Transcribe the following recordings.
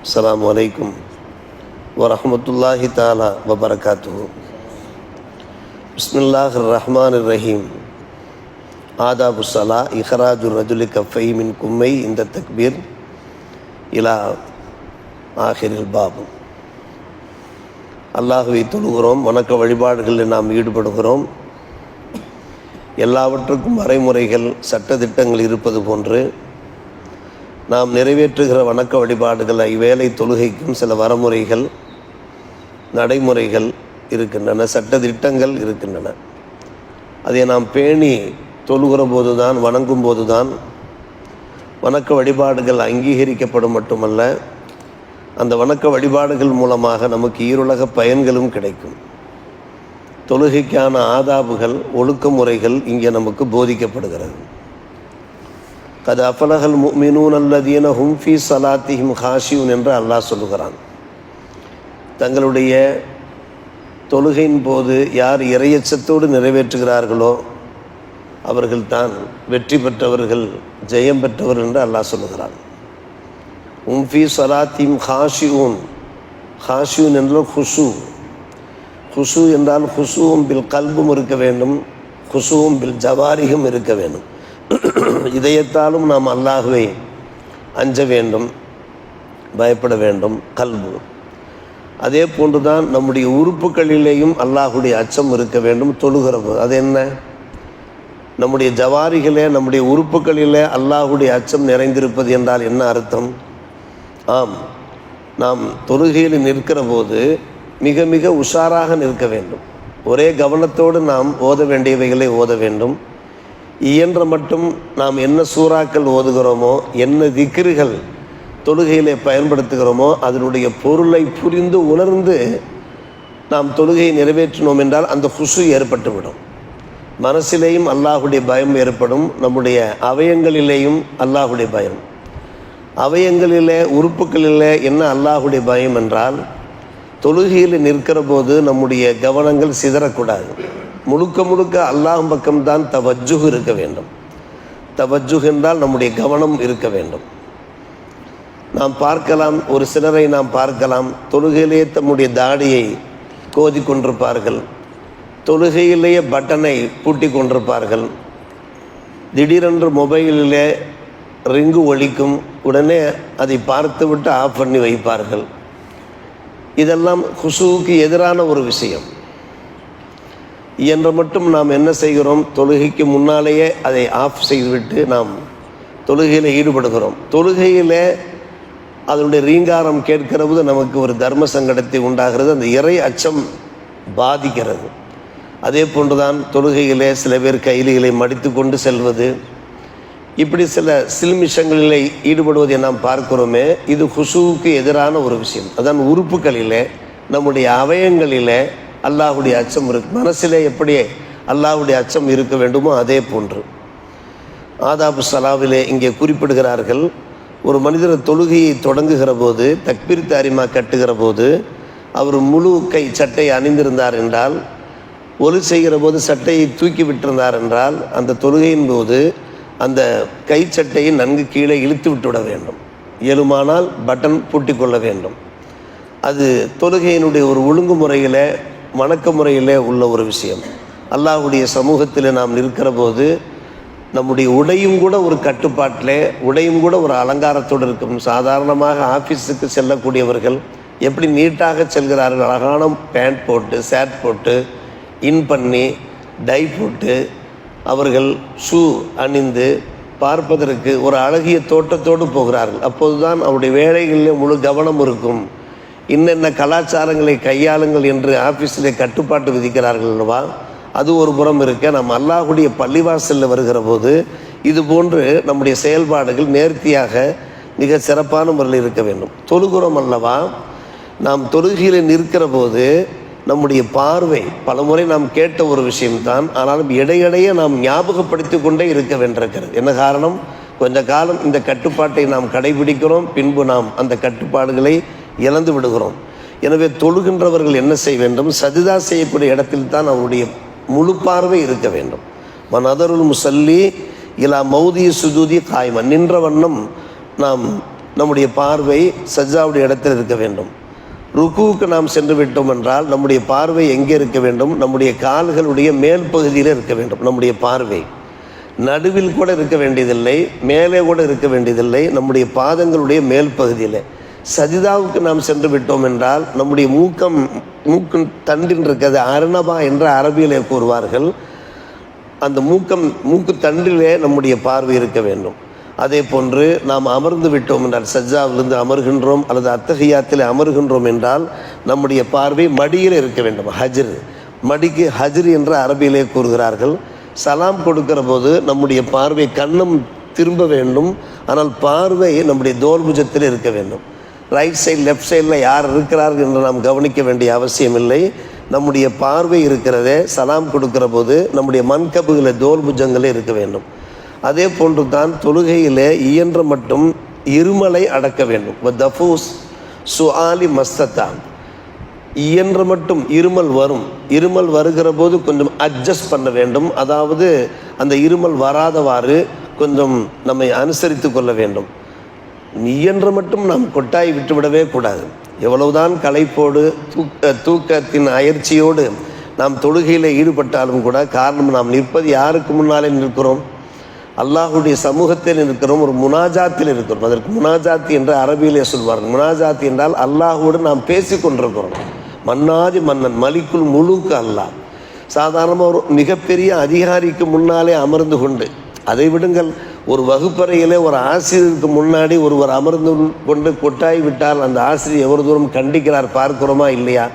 அஸ்ஸலாமு அலைக்கும் வரஹ்மத்துல்லாஹி தஆலா வபரகாத்துஹு. பிஸ்மில்லாஹிர் ரஹ்மானிர் ரஹீம். ஆதாபு ஸலா இஹ்ராஜுர் ரஜுலி கஃபை மின் கும்மை இந்த தக்பீர் இலா ஆஹிரில் பாபு. அல்லாஹுவை தொழுகிறோம், வணக்க வழிபாடுகளில் நாம் ஈடுபடுகிறோம். எல்லாவற்றுக்கும் வரைமுறைகள் சட்டத்திட்டங்கள் இருப்பது போன்று நாம் நிறைவேற்றுகிற வணக்க வழிபாடுகள் இவ்வேளை தொழுகைக்கும் சில வரமுறைகள் நடைமுறைகள் இருக்கின்றன, சட்டத்திட்டங்கள் இருக்கின்றன. அதை நாம் பேணி தொழுகிற போது தான், வணங்கும் போது தான் வணக்க வழிபாடுகள் அங்கீகரிக்கப்படும். மட்டுமல்ல, அந்த வணக்க வழிபாடுகள் மூலமாக நமக்கு ஈருலக பயன்களும் கிடைக்கும். தொழுகைக்கான ஆதாபுகள், ஒழுக்க முறைகள் இங்கே நமக்கு போதிக்கப்படுகிறது. கத் அஃபலஹல் முஃமினூன் அல்லதீன ஹும் ஃபீ ஸலாத்திஹிம் ஹாஷியூன் என்று அல்லாஹ் சொல்லுகிறான். தங்களுடைய தொழுகையின் போது யார் இறையச்சத்தோடு நிறைவேற்றுகிறார்களோ அவர்கள்தான் வெற்றி பெற்றவர்கள், ஜெயம் பெற்றவர் என்று அல்லாஹ் சொல்லுகிறான். ஹும் ஃபீ ஸலாத்திஹிம் ஹாஷியூன். ஹாஷியூன் என்றால் ஹுஷு. ஹுஷு என்றால் ஹுஷுவும் பில் கல்பும் இருக்க வேண்டும், ஹுஷுவும் பில் ஜவாரிகும் இருக்க வேண்டும். இதயத்தாலும் நாம் அல்லாஹுவை அஞ்ச வேண்டும், பயப்பட வேண்டும், கல்பு. அதே போன்றுதான் நம்முடைய உறுப்புகளிலேயும் அல்லாஹுடைய அச்சம் இருக்க வேண்டும் தொழுகிற போது. அது என்ன? நம்முடைய ஜவாரிகளே, நம்முடைய உறுப்புகளிலே அல்லாஹுடைய அச்சம் நிறைந்திருப்பது என்றால் என்ன அர்த்தம்? ஆம், நாம் தொழுகையில் நிற்கிற போது மிக மிக உஷாராக நிற்க வேண்டும். ஒரே கவனத்தோடு நாம் ஓத வேண்டியவைகளை ஓத வேண்டும். இயன்ற மட்டும் நாம் என்ன சூறாக்கள் ஓதுகிறோமோ, என்ன திக்ருகள் தொழுகையிலே பயன்படுத்துகிறோமோ அதனுடைய பொருளை புரிந்து உணர்ந்து நாம் தொழுகையை நிறைவேற்றினோம் என்றால் அந்த ஹுஷு ஏற்பட்டுவிடும். மனசிலேயும் அல்லாஹுடைய பயம் ஏற்படும், நம்முடைய அவயங்களிலேயும் அல்லாஹுடைய பயம். அவயங்களிலே, உறுப்புகளிலே என்ன அல்லாஹுடைய பயம் என்றால், தொழுகையில் நிற்கிற போது நம்முடைய கவனங்கள் சிதறக்கூடாது. முழுக்க முழுக்க அல்லாஹ் பக்கம்தான் தவஜ்ஜுஹ் இருக்க வேண்டும். தவஜ்ஜுஹ் என்றால் நம்முடைய கவனம் இருக்க வேண்டும். நாம் பார்க்கலாம், ஒரு சிலரை நாம் பார்க்கலாம், தொழுகையிலேயே தம்முடைய தாடியை கோதி கொண்டிருப்பார்கள், தொழுகையிலேயே பட்டனை பூட்டி கொண்டிருப்பார்கள். திடீரென்று மொபைலிலே ரிங்கு ஒலிக்கும், உடனே அதை பார்த்துவிட்டு ஆஃப் பண்ணி வைப்பார்கள். இதெல்லாம் ஹுஷூவுக்கு எதிரான ஒரு விஷயம். இயன்ற மட்டும் நாம் என்ன செய்கிறோம்? தொழுகைக்கு முன்னாலேயே அதை ஆஃப் செய்துவிட்டு நாம் தொழுகையில் ஈடுபடுகிறோம். தொழுகையில் அதனுடைய ரீங்காரம் கேட்கிற போது நமக்கு ஒரு தர்ம சங்கடத்தை உண்டாகிறது, அந்த இறை அச்சம் பாதிக்கிறது. அதே போன்றுதான் தொழுகையிலே சில பேர் கைலிகளை மடித்து கொண்டு செல்வது, இப்படி சில சில்மிஷங்களிலே ஈடுபடுவதை நாம் பார்க்கிறோமே, இது ஹுஷூவுக்கு எதிரான ஒரு விஷயம். அதான் உறுப்புகளிலே, நம்முடைய அவயங்களிலே அல்லாஹுடைய அச்சம் இருக்கு. மனசிலே எப்படி அல்லாஹுடைய அச்சம் இருக்க வேண்டுமோ அதே போன்று ஆதாபு ஸலாவிலே இங்கே குறிப்பிடுகிறார்கள். ஒரு மனிதர் தொழுகையை தொடங்குகிற போது, தக்பீர் தாரிமா கட்டுகிற போது அவர் முழு கை சட்டை அணிந்திருந்தார் என்றால், ஒலி செய்கிற போது சட்டையை தூக்கி விட்டிருந்தார் என்றால், அந்த தொழுகையின் போது அந்த கை சட்டையை நன்கு கீழே இழுத்து விட்டுவிட வேண்டும். இயலுமானால் பட்டன் பூட்டி கொள்ள வேண்டும். அது தொழுகையினுடைய ஒரு ஒழுங்குமுறையில், வணக்க முறையில் உள்ள ஒரு விஷயம். அல்லாஹுடைய சமூகத்தில் நாம் நிற்கிற போது நம்முடைய உடையும் கூட ஒரு கட்டுப்பாட்டில், உடையும் கூட ஒரு அலங்காரத்தோடு இருக்கும். சாதாரணமாக ஆஃபீஸுக்கு செல்லக்கூடியவர்கள் எப்படி நீட்டாக செல்கிறார்கள், அழகான பேண்ட் போட்டு, ஷர்ட் போட்டு, இன் பண்ணி, டை போட்டு, அவர்கள் ஷூ அணிந்து பார்ப்பதற்கு ஒரு அழகிய தோட்டத்தோடு போகிறார்கள். அப்போதுதான் அவருடைய வேலைகளில் முழு கவனம் இருக்கும். இன்னென்ன கலாச்சாரங்களை கையாளுங்கள் என்று ஆஃபீஸிலே கட்டுப்பாட்டு விதிக்கிறார்கள் அல்லவா? அது ஒரு புறம் இருக்க, நம்ம அல்லாஹுடைய பள்ளிவாசலில் வருகிற போது இது போன்று நம்முடைய செயல்பாடுகள் நேர்த்தியாக மிக சிறப்பான முறையில் இருக்க வேண்டும். தொழுகிறோம் அல்லவா? நாம் தொழுகையில் நிற்கிற போது நம்முடைய பார்வை, பலமுறை நாம் கேட்ட ஒரு விஷயம்தான், ஆனாலும் இடையிடையே நாம் ஞாபகப்படுத்தி கொண்டே இருக்க வேண்டியிருக்கிறது. என்ன காரணம்? கொஞ்ச காலம் இந்த கட்டுப்பாட்டை நாம் கடைபிடிக்கிறோம், பின்பு நாம் அந்த கட்டுப்பாடுகளை இழந்து விடுகிறோம். எனவே தொழுகின்றவர்கள் என்ன செய்ய வேண்டும்? சஜிதா செய்யக்கூடிய இடத்தில் தான் அவருடைய முழு பார்வை இருக்க வேண்டும். மனதருள் முசல்லி இலா மௌதி சுஜூதி காய்மன், நின்ற வண்ணம் நாம் நம்முடைய பார்வை சஜ்ஜாவுடைய இடத்தில் இருக்க வேண்டும். ருக்குவுக்கு நாம் சென்று விட்டோம் என்றால் நம்முடைய பார்வை எங்கே இருக்க வேண்டும்? நம்முடைய கால்களுடைய மேல் பகுதியில் இருக்க வேண்டும். நம்முடைய பார்வை நடுவில் கூட இருக்க வேண்டியதில்லை, மேலே கூட இருக்க வேண்டியதில்லை, நம்முடைய பாதங்களுடைய மேல் பகுதியில். சஜிதாவுக்கு நாம் சென்று விட்டோம் என்றால் நம்முடைய மூக்கு தண்டில் இருக்கிறது அருணபா என்ற அரபியிலே கூறுவார்கள். அந்த மூக்கு தண்டிலே நம்முடைய பார்வை இருக்க வேண்டும். அதே போன்று நாம் அமர்ந்து விட்டோம் என்றால் சஜ்ஜாவிலிருந்து அமர்கின்றோம் அல்லது அத்தஹியாத்தில் அமர்கின்றோம் என்றால் நம்முடைய பார்வை மடியில் இருக்க வேண்டும். ஹஜ்ர், மடிக்கு ஹஜ்ர் என்ற அரபியிலே கூறுகிறார்கள். சலாம் கொடுக்கிற போது நம்முடைய பார்வை கண்ணம் திரும்ப வேண்டும், ஆனால் பார்வை நம்முடைய தோல்புஜத்தில் இருக்க வேண்டும். ரைட் சைடு லெஃப்ட் சைடில் யார் இருக்கிறார்கள் என்று நாம் கவனிக்க வேண்டிய அவசியம் இல்லை. நம்முடைய பார்வை இருக்கிறதே சலாம் கொடுக்கிற போது நம்முடைய மன்கபுகளை தோல்புஜங்களே இருக்க வேண்டும். அதே போன்று தான் தொழுகையிலே இயன்ற மட்டும் இருமலை அடக்க வேண்டும். தஃபூஸ் சுஆலி மஸ்தத்தான், இயன்ற மட்டும் இருமல் வரும். இருமல் வருகிற போது கொஞ்சம் அட்ஜஸ்ட் பண்ண வேண்டும். அதாவது அந்த இருமல் வராதவாறு கொஞ்சம் நம்மை அனுசரித்து கொள்ள வேண்டும். இயன்ற மட்டும் நாம் கொட்டாய் விட்டுவிடவே கூடாது. எவ்வளவுதான் களைப்போடு தூக்கத்தின் அயற்சியோடு நாம் தொழுகையில் ஈடுபட்டாலும் கூட, காரணம் நாம் நிற்பது யாருக்கு முன்னாலே நிற்கிறோம்? அல்லாஹுடைய சமூகத்தில் இருக்கிறோம், ஒரு முனாஜாத்தில் இருக்கிறோம். அதற்கு முனாஜாத்தி என்ற அரபியிலே சொல்வார்கள். முனாஜாத்தி என்றால் அல்லாஹோடு நாம் பேசி கொண்டிருக்கிறோம். மன்னாதி மன்னன் மலிக்குல் முழுக்க அல்லாஹ். சாதாரணமாக ஒரு மிகப்பெரிய அதிகாரிக்கு முன்னாலே அமர்ந்து கொண்டு, அதை விடுங்கள், ஒரு வகுப்பறையிலே ஒரு ஆசிரியருக்கு முன்னாடி ஒருவர் அமர்ந்து கொண்டு கொட்டாய் விட்டால் அந்த ஆசிரியர் எவ்வளவு தூரம் கண்டிக்கிறார் பார்க்கிறோமா இல்லையா?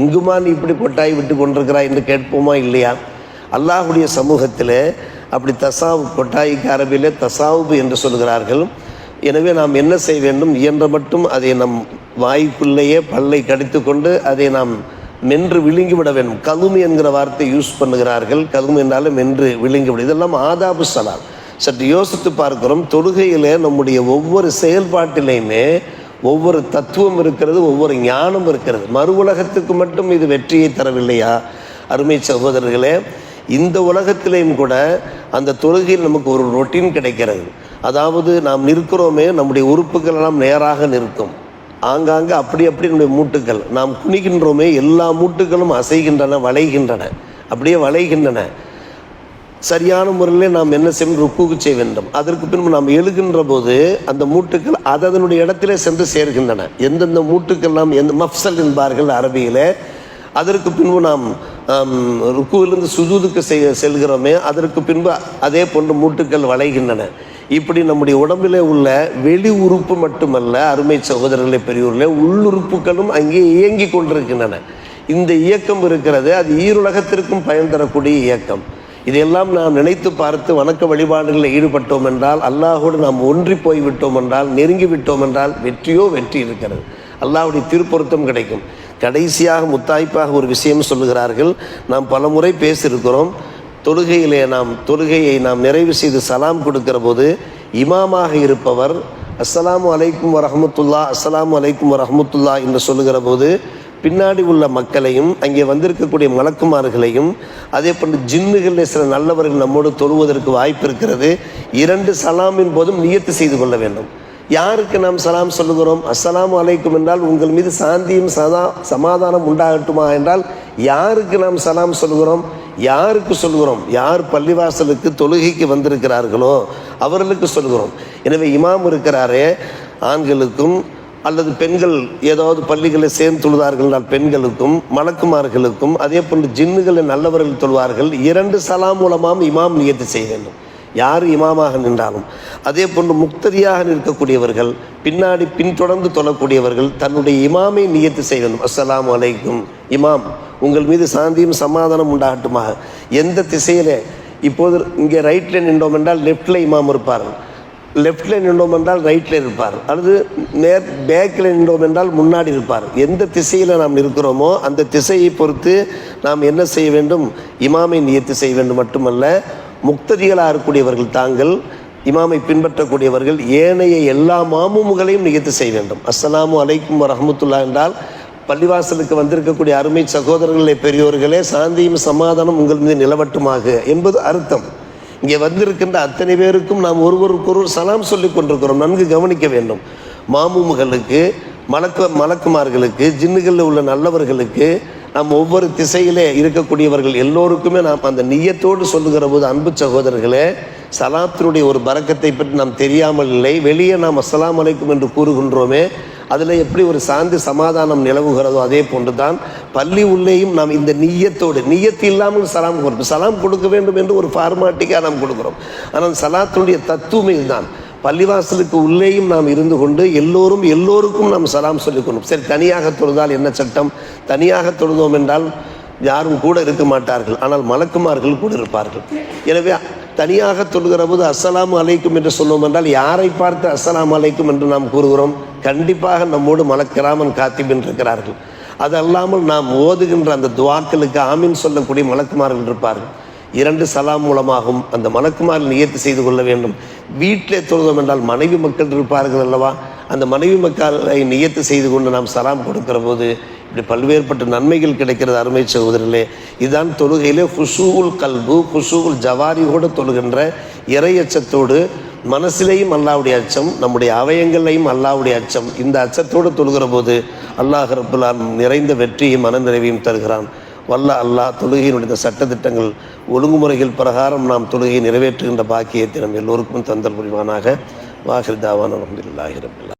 இங்குமா நீ இப்படி கொட்டாய் விட்டு கொண்டிருக்கிறாய் என்று கேட்போமா இல்லையா? அல்லாஹுடைய சமூகத்தில் அப்படி தசாவு, கொட்டாய்க்கு அரபிலே தசாவுபு என்று சொல்கிறார்கள். எனவே நாம் என்ன செய்ய வேண்டும்? இயன்ற மட்டும் அதை நம் வாய்க்குள்ளேயே பல்லை கடித்து கொண்டு அதை நாம் மென்று விழுங்கிவிட வேண்டும். கதுமி என்கிற வார்த்தை யூஸ் பண்ணுகிறார்கள். கதுமி என்றாலும் மென்று விழுங்கிவிட. இதெல்லாம் ஆதாபு சலாம். சற்று யோசித்து பார்க்கிறோம். தொழுகையில் நம்முடைய ஒவ்வொரு செயல்பாட்டிலையுமே ஒவ்வொரு தத்துவம் இருக்கிறது, ஒவ்வொரு ஞானம் இருக்கிறது. மறு உலகத்துக்கு மட்டும் இது வெற்றியை தரவில்லையா? அருமை சகோதரர்களே, இந்த உலகத்திலேயும் கூட அந்த தொழுகையில் நமக்கு ஒரு ரொட்டீன் கிடைக்கிறது. அதாவது நாம் நிற்கிறோமே, நம்முடைய உறுப்புகள் எல்லாம் நேராக நிற்கும். ஆங்காங்கே அப்படி நம்முடைய மூட்டுகள், நாம் குனிகின்றோமே, எல்லா மூட்டுகளும் அசைகின்றன, வளைகின்றன, அப்படியே வளைகின்றன. சரியான முறையில் நாம் என்ன செய்யணும்? ருக்குக்கு செய்ய வேண்டும். அதற்கு பின்பு நாம் எழுகின்ற போது அந்த மூட்டுக்கள் அதனுடைய இடத்திலே சென்று சேர்கின்றன. எந்தெந்த மூட்டுக்கெல்லாம் எந்த மஃப்சல் என்பார்கள் அரபியிலே. அதற்கு பின்பு நாம் ருக்குவிலிருந்து சுஜூதுக்கு செல்கிறோமே, அதற்கு பின்பு அதே போன்று மூட்டுக்கள் வளைகின்றன. இப்படி நம்முடைய உடம்பிலே உள்ள வெளி உறுப்பு மட்டுமல்ல, அருமை சகோதரர்களே, பெரியோர்களே, உள்ளுறுப்புகளும் அங்கே இயங்கி கொண்டிருக்கின்றன. இந்த இயக்கம் இருக்கிறது, அது ஈருலகத்திற்கும் பயன் தரக்கூடிய இயக்கம். இதையெல்லாம் நாம் நினைத்து பார்த்து வணக்க வழிபாடுகளில் ஈடுபட்டோம் என்றால், அல்லாஹோடு நாம் ஒன்றி போய்விட்டோம் என்றால், நெருங்கி விட்டோம் என்றால் வெற்றியோ வெற்றி இருக்கிறது. அல்லாஹுடைய திருப்பொருத்தம் கிடைக்கும். கடைசியாக முத்தாய்ப்பாக ஒரு விஷயம் சொல்லுகிறார்கள். நாம் பல முறை பேசியிருக்கிறோம். தொழுகையை நாம் நிறைவு செய்து சலாம் கொடுக்கிற போது இமாமாக இருப்பவர் அஸ்ஸலாமு அலைக்கும் வரஹ்மத்துல்லா, அஸ்ஸலாமு அலைக்கும் வரஹ்மத்துல்லா என்று சொல்லுகிற போது பின்னாடி உள்ள மக்களையும் அங்கே வந்திருக்கக்கூடிய மலக்குமார்களையும் அதே போன்று ஜின்னுகளில் சில நல்லவர்கள் நம்மோடு தொழுவதற்கு வாய்ப்பு இருக்கிறது. 2 சலாமின் போதும் நியத்து செய்து கொள்ள வேண்டும். யாருக்கு நாம் சலாம் சொல்லுகிறோம்? அஸ்ஸலாமு அலைக்கும் என்றால் உங்கள் மீது சாந்தியும் சமாதானம் உண்டாகட்டுமா என்றால் யாருக்கு நாம் சலாம் சொல்லுகிறோம்? யாருக்கு சொல்கிறோம்? யார் பள்ளிவாசலுக்கு தொழுகைக்கு வந்திருக்கிறார்களோ அவர்களுக்கு சொல்கிறோம். எனவே இமாம் இருக்கிறாரே, ஆண்களுக்கும் அல்லது பெண்கள் ஏதாவது பள்ளிகளை சேர்ந்து தொழுதார்கள் என்றால் பெண்களுக்கும் மலக்குமார்களுக்கும் அதே போன்று ஜின்னுகளை நல்லவர்கள் தொழுவார்கள். 2 சலாம் மூலமாக இமாம் நியத்து செய்ய வேண்டும், யார் இமாமாக நின்றாலும். அதே போன்று முக்ததியாக நிற்கக்கூடியவர்கள், பின்தொடர்ந்து தொழக்கூடியவர்கள் தன்னுடைய இமாமை நியத்து செய்ய வேண்டும். அஸ்ஸலாமு அலைக்கும் இமாம், உங்கள் மீது சாந்தியும் சமாதானம் உண்டாகட்டுமாக. எந்த திசையிலே, இப்போது இங்கே ரைட்டில் நின்றோம் என்றால் லெஃப்டில் இமாம் இருப்பார், லெஃப்டில் நின்றோம் என்றால் ரைட்டில் இருப்பார், அல்லது பேக்கில் நின்றோம் என்றால் முன்னாடி இருப்பார். எந்த திசையில் நாம் இருக்கிறோமோ அந்த திசையை பொறுத்து நாம் என்ன செய்ய வேண்டும்? இமாமை நியத்து செய்ய வேண்டும். மட்டுமல்ல, முக்ததிகளாக இருக்கக்கூடியவர்கள் தாங்கள், இமாமை பின்பற்றக்கூடியவர்கள் ஏனைய எல்லா மாமூம்களையும் நியத்து செய்ய வேண்டும். அஸ்ஸலாமு அலைக்கும் வரஹ்மத்துல்லா என்றால் பள்ளிவாசலுக்கு வந்திருக்கக்கூடிய அருமை சகோதரர்களே, பெரியோர்களே, சாந்தியும் சமாதானம் உங்கள் மீது நிலவட்டுமாக என்பது அர்த்தம். இங்கே வந்திருக்கின்ற அத்தனை பேருக்கும் நாம் ஒருவருக்கொருவர் சலாம் சொல்லி கொண்டிருக்கிறோம். நன்கு கவனிக்க வேண்டும். மாமூம்களுக்கு, மலக்குமார்களுக்கு, ஜின்னுகளில் உள்ள நல்லவர்களுக்கு, நாம் ஒவ்வொரு திசையிலே இருக்கக்கூடியவர்கள் எல்லோருக்குமே நாம் அந்த நிய்யத்தோடு சொல்லுகிற போது, அன்பு சகோதரர்களே, சலாத்தினுடைய ஒரு பரக்கத்தை பற்றி நாம் தெரியாமல் இல்லை. வெளியே நாம் அஸ்ஸலாமு அலைக்கும் என்று கூறுகின்றோமே, அதில் எப்படி ஒரு சாந்தி சமாதானம் நிலவுகிறதோ அதே போன்று தான் பள்ளி உள்ளேயும் நாம் இந்த நிய்யத்து இல்லாமல் சலாம் கொடுப்போம். சலாம் கொடுக்க வேண்டும் என்று ஒரு ஃபார்மாட்டிக்காக நாம் கொடுக்குறோம். ஆனால் சலாத்தினுடைய தத்துவமே இதுதான். பள்ளிவாசலுக்கு உள்ளேயும் நாம் இருந்து கொண்டு எல்லோருக்கும் நாம் சலாம் சொல்லிக்கணும். சரி, தனியாக தொழுதால் என்ன சட்டம்? தனியாக தொழுதோம் என்றால் யாரும் கூட இருக்க மாட்டார்கள், ஆனால் மலக்குமார்கள் கூட இருப்பார்கள். எனவே தனியாக தொழுகிற போது அஸ்ஸலாமு அலைக்கும் என்று சொல்லுவோம் என்றால் யாரை பார்த்து அஸ்ஸலாமு அலைக்கும் என்று நாம் கூறுகிறோம்? கண்டிப்பாக நம்மோடு மலக்கிராமன் காத்திபின் இருக்கிறார்கள். அது அல்லாமல் நாம் ஓதுகின்ற அந்த துவாக்களுக்கு ஆமீன் சொல்லக்கூடிய மலக்குமார்கள் இருப்பார்கள். 2 சலாம் மூலமாகவும் அந்த மலக்குமாரில் நியத்து செய்து கொள்ள வேண்டும். வீட்டிலே தொழுதோம் என்றால் மனைவி மக்கள் இருப்பார்கள் அல்லவா, அந்த மனைவி மக்களை நியத்து செய்து கொண்டு நாம் சலாம் கொடுக்கிற போது இப்படி பல்வேறுபட்ட நன்மைகள் கிடைக்கிறது. அருமை சகோதரர்களே, இதுதான் தொழுகையிலே ஹுஷூல் கல்பு, ஹுஷூல் ஜவாரியோடு தொழுகின்ற இறையச்சத்தோடு, மனசிலேயும் அல்லாஹ்வுடைய அச்சம், நம்முடைய அவயங்களையும் அல்லாஹ்வுடைய அச்சம், இந்த அச்சத்தோடு தொழுகிற போது அல்லாஹ் ரப்புல் ஆலமீன் நிறைந்த வெற்றியும் மனநிறைவையும் தருகிறான். வல்ல அல்லாஹ் தொழுகையினுடைய சட்டத்திட்டங்கள் ஒழுங்குமுறைகள் பிரகாரம் நாம் தொழுகையை நிறைவேற்றுகின்ற பாக்கியத்தை நம் எல்லோருக்கும் தந்தல் புரிவானாக. வாஹிர் தாவான் அல்ஹம்துலில்லாஹி ரப்பில் ஆலமீன்.